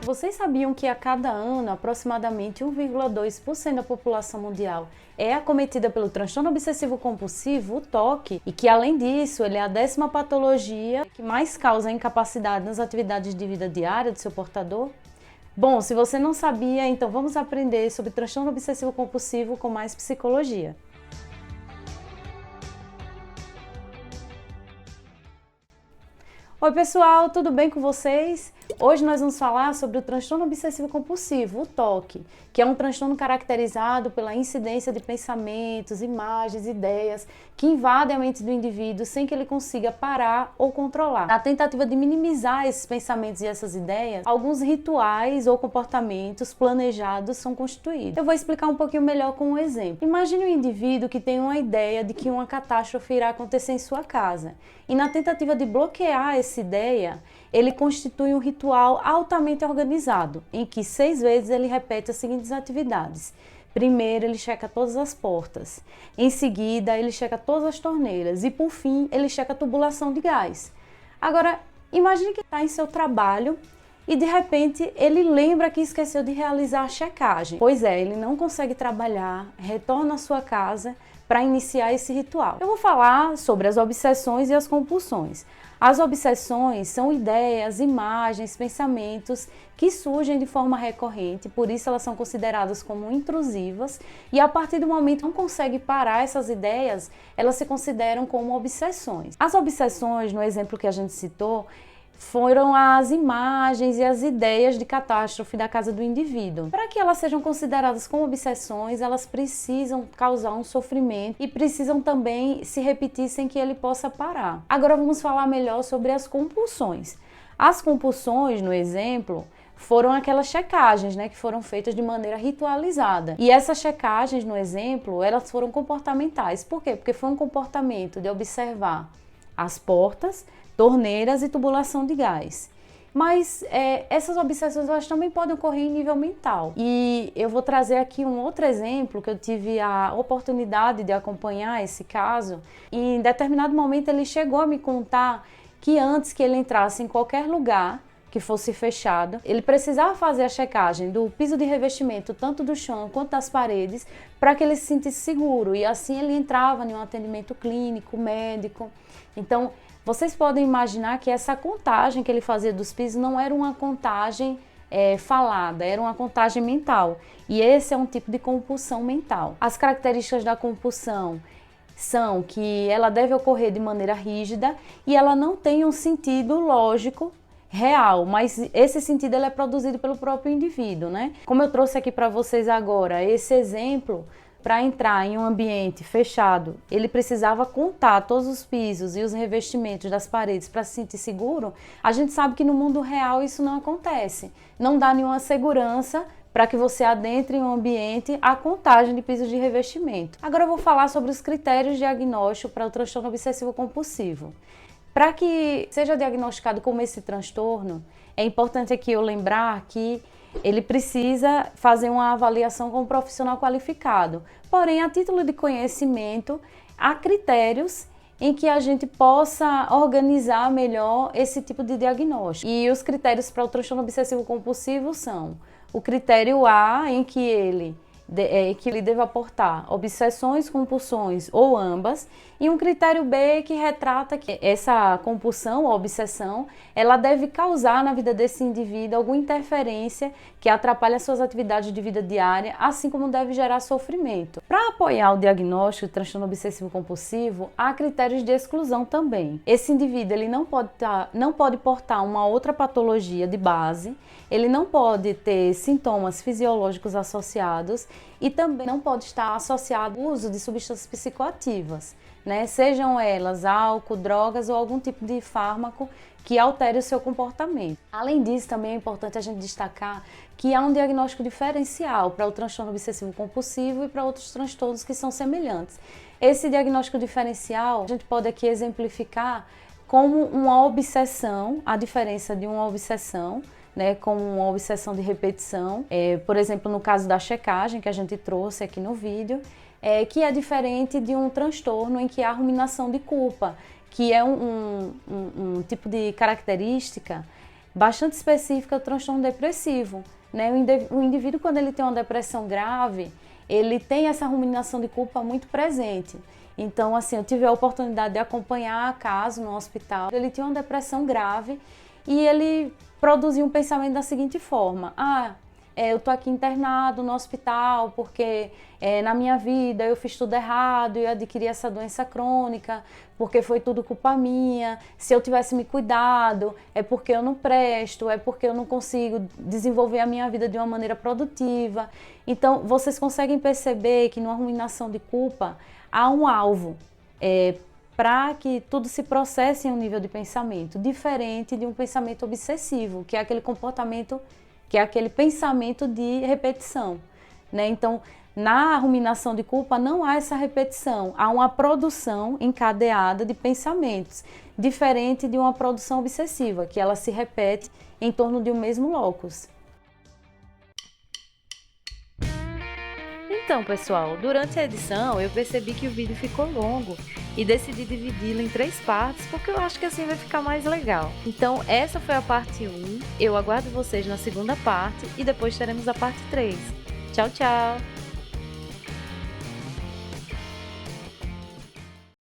Vocês sabiam que a cada ano, aproximadamente 1,2% da população mundial é acometida pelo transtorno obsessivo compulsivo, o TOC, e que além disso, ele é a 10ª patologia que mais causa incapacidade nas atividades de vida diária do seu portador? Bom, se você não sabia, então vamos aprender sobre transtorno obsessivo compulsivo com mais psicologia. Oi pessoal, tudo bem com vocês? Hoje nós vamos falar sobre o transtorno obsessivo compulsivo, o TOC, que é um transtorno caracterizado pela incidência de pensamentos, imagens, ideias que invadem a mente do indivíduo sem que ele consiga parar ou controlar. Na tentativa de minimizar esses pensamentos e essas ideias, alguns rituais ou comportamentos planejados são constituídos. Eu vou explicar um pouquinho melhor com um exemplo. Imagine um indivíduo que tem uma ideia de que uma catástrofe irá acontecer em sua casa e na tentativa de bloquear essa ideia, ele constitui um ritual altamente organizado, em que 6 vezes ele repete as seguintes atividades. Primeiro, ele checa todas as portas. Em seguida, ele checa todas as torneiras. E, por fim, ele checa a tubulação de gás. Agora, imagine que está em seu trabalho e, de repente, ele lembra que esqueceu de realizar a checagem. Pois é, ele não consegue trabalhar, retorna à sua casa para iniciar esse ritual. Eu vou falar sobre as obsessões e as compulsões. As obsessões são ideias, imagens, pensamentos que surgem de forma recorrente, por isso elas são consideradas como intrusivas e a partir do momento que não consegue parar essas ideias, elas se consideram como obsessões. As obsessões, no exemplo que a gente citou, foram as imagens e as ideias de catástrofe da casa do indivíduo. Para que elas sejam consideradas como obsessões, elas precisam causar um sofrimento e precisam também se repetir sem que ele possa parar. Agora vamos falar melhor sobre as compulsões. As compulsões, no exemplo, foram aquelas checagens, que foram feitas de maneira ritualizada. E essas checagens, no exemplo, elas foram comportamentais. Por quê? Porque foi um comportamento de observar as portas, torneiras e tubulação de gás. Mas essas obsessões elas também podem ocorrer em nível mental. E eu vou trazer aqui um outro exemplo que eu tive a oportunidade de acompanhar esse caso. E em determinado momento ele chegou a me contar que antes que ele entrasse em qualquer lugar que fosse fechado, ele precisava fazer a checagem do piso de revestimento, tanto do chão quanto das paredes, para que ele se sentisse seguro. E assim ele entrava em um atendimento clínico, médico. Então, vocês podem imaginar que essa contagem que ele fazia dos pisos não era uma contagem falada, era uma contagem mental. E esse é um tipo de compulsão mental. As características da compulsão são que ela deve ocorrer de maneira rígida e ela não tem um sentido lógico real, mas esse sentido ele é produzido pelo próprio indivíduo, Como eu trouxe aqui para vocês agora esse exemplo, para entrar em um ambiente fechado, ele precisava contar todos os pisos e os revestimentos das paredes para se sentir seguro. A gente sabe que no mundo real isso não acontece. Não dá nenhuma segurança para que você adentre em um ambiente a contagem de pisos de revestimento. Agora eu vou falar sobre os critérios diagnósticos para o transtorno obsessivo compulsivo. Para que seja diagnosticado como esse transtorno, é importante aqui eu lembrar que ele precisa fazer uma avaliação com um profissional qualificado. Porém, a título de conhecimento, há critérios em que a gente possa organizar melhor esse tipo de diagnóstico. E os critérios para o transtorno obsessivo compulsivo são o critério A, em que ele deve aportar obsessões, compulsões ou ambas, e um critério B que retrata que essa compulsão ou obsessão, ela deve causar na vida desse indivíduo alguma interferência que atrapalhe as suas atividades de vida diária, assim como deve gerar sofrimento. Para apoiar o diagnóstico de transtorno obsessivo compulsivo, há critérios de exclusão também. Esse indivíduo ele não pode portar uma outra patologia de base, ele não pode ter sintomas fisiológicos associados e também não pode estar associado ao uso de substâncias psicoativas, sejam elas álcool, drogas ou algum tipo de fármaco que altere o seu comportamento. Além disso, também é importante a gente destacar que há um diagnóstico diferencial para o transtorno obsessivo compulsivo e para outros transtornos que são semelhantes. Esse diagnóstico diferencial a gente pode aqui exemplificar como uma obsessão, a diferença de uma obsessão, como uma obsessão de repetição, por exemplo, no caso da checagem que a gente trouxe aqui no vídeo, que é diferente de um transtorno em que há ruminação de culpa, que é um tipo de característica bastante específica do transtorno depressivo, né? O indivíduo, quando ele tem uma depressão grave, ele tem essa ruminação de culpa muito presente. Então, assim, eu tive a oportunidade de acompanhar caso no hospital. Ele tinha uma depressão grave e ele produzia um pensamento da seguinte forma: eu tô aqui internado no hospital porque na minha vida eu fiz tudo errado e eu adquiri essa doença crônica, porque foi tudo culpa minha. Se eu tivesse me cuidado, é porque eu não presto, é porque eu não consigo desenvolver a minha vida de uma maneira produtiva. Então, vocês conseguem perceber que numa ruminação de culpa há um alvo para que tudo se processe em um nível de pensamento diferente de um pensamento obsessivo, que é aquele comportamento, que é aquele pensamento de repetição, né? Então, na ruminação de culpa não há essa repetição, há uma produção encadeada de pensamentos, diferente de uma produção obsessiva, que ela se repete em torno de um mesmo locus. Então, pessoal, durante a edição eu percebi que o vídeo ficou longo e decidi dividi-lo em 3 partes porque eu acho que assim vai ficar mais legal. Então, essa foi a parte 1, eu aguardo vocês na segunda parte e depois teremos a parte 3. Tchau, tchau!